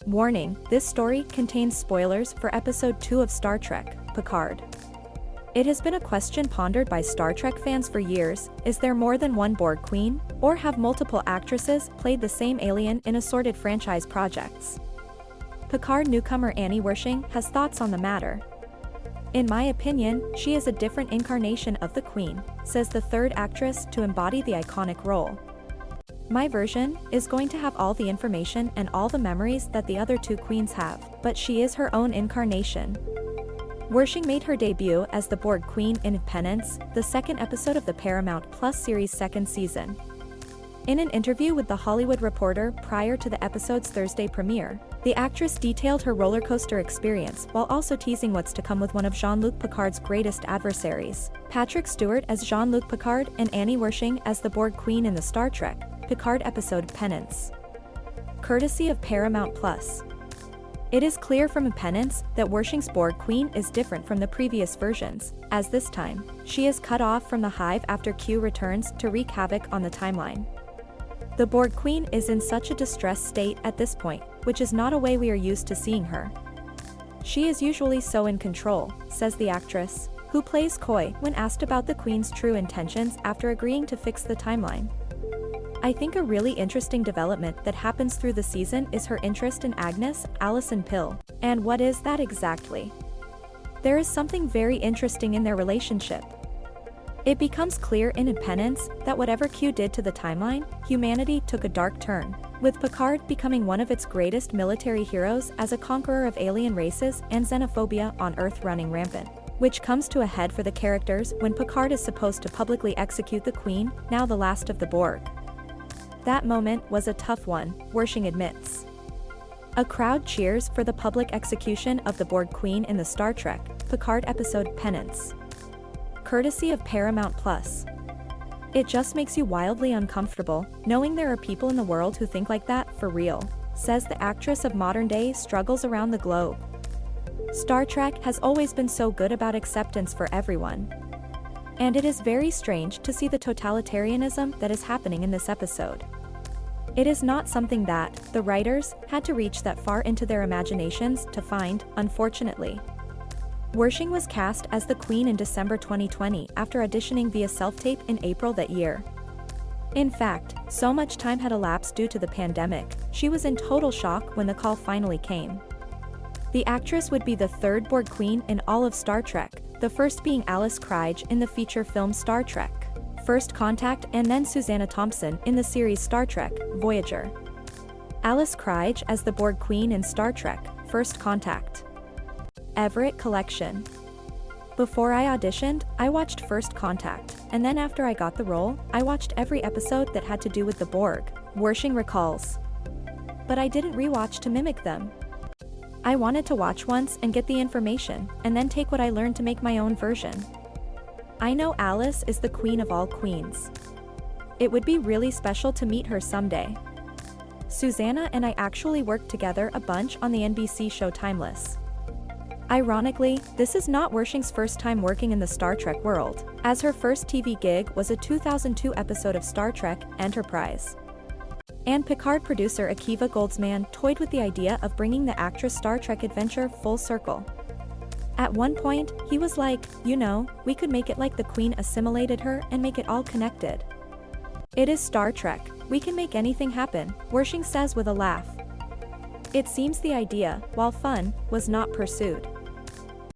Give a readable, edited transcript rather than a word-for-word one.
Warning, this story contains spoilers for Episode 2 of Star Trek, Picard. It has been a question pondered by Star Trek fans for years: is there more than one Borg Queen, or have multiple actresses played the same alien in assorted franchise projects? Picard newcomer Annie Wersching has thoughts on the matter. In my opinion, she is a different incarnation of the Queen, says the third actress to embody the iconic role. My version is going to have all the information and all the memories that the other two queens have, but she is her own incarnation. Wersching made her debut as the Borg Queen in Penance, the second episode of the Paramount Plus series' second season. In an interview with The Hollywood Reporter prior to the episode's Thursday premiere, the actress detailed her rollercoaster experience while also teasing what's to come with one of Jean-Luc Picard's greatest adversaries, Patrick Stewart as Jean-Luc Picard and Annie Wersching as the Borg Queen in the Star Trek Picard episode Penance. Courtesy of Paramount Plus. It is clear from Penance that Wersching's Borg Queen is different from the previous versions, as this time, she is cut off from the hive after Q returns to wreak havoc on the timeline. The Borg Queen is in such a distressed state at this point, which is not a way we are used to seeing her. She is usually so in control, says the actress, who plays coy when asked about the Queen's true intentions after agreeing to fix the timeline. I think a really interesting development that happens through the season is her interest in Agnes, Alison Pill. And what is that exactly? There is something very interesting in their relationship. It becomes clear in Penance that whatever Q did to the timeline, humanity took a dark turn, with Picard becoming one of its greatest military heroes as a conqueror of alien races and xenophobia on Earth running rampant, which comes to a head for the characters when Picard is supposed to publicly execute the Queen, now the last of the Borg. That moment was a tough one, Wersching admits. A crowd cheers for the public execution of the Borg Queen in the Star Trek Picard episode Penance. Courtesy of Paramount Plus. It just makes you wildly uncomfortable, knowing there are people in the world who think like that for real, says the actress of modern-day struggles around the globe. Star Trek has always been so good about acceptance for everyone. And it is very strange to see the totalitarianism that is happening in this episode. It is not something that the writers had to reach that far into their imaginations to find, unfortunately. Wersching was cast as the Queen in December 2020 after auditioning via self-tape in April that year. In fact, so much time had elapsed due to the pandemic, she was in total shock when the call finally came. The actress would be the third Borg Queen in all of Star Trek, the first being Alice Krige in the feature film Star Trek First Contact and then Susanna Thompson in the series Star Trek Voyager. Alice Krige as the Borg Queen in Star Trek First Contact. Everett Collection. Before I auditioned, I watched First Contact, and then after I got the role, I watched every episode that had to do with the Borg, Wersching recalls. But I didn't rewatch to mimic them. I wanted to watch once and get the information, and then take what I learned to make my own version. I know Alice is the queen of all queens. It would be really special to meet her someday. Susanna and I actually worked together a bunch on the NBC show Timeless. Ironically, this is not Wersching's first time working in the Star Trek world, as her first TV gig was a 2002 episode of Star Trek Enterprise. And Picard producer Akiva Goldsman toyed with the idea of bringing the actress' Star Trek adventure full circle. At one point, he was like, we could make it like the Queen assimilated her and make it all connected. It is Star Trek, we can make anything happen, Wersching says with a laugh. It seems the idea, while fun, was not pursued.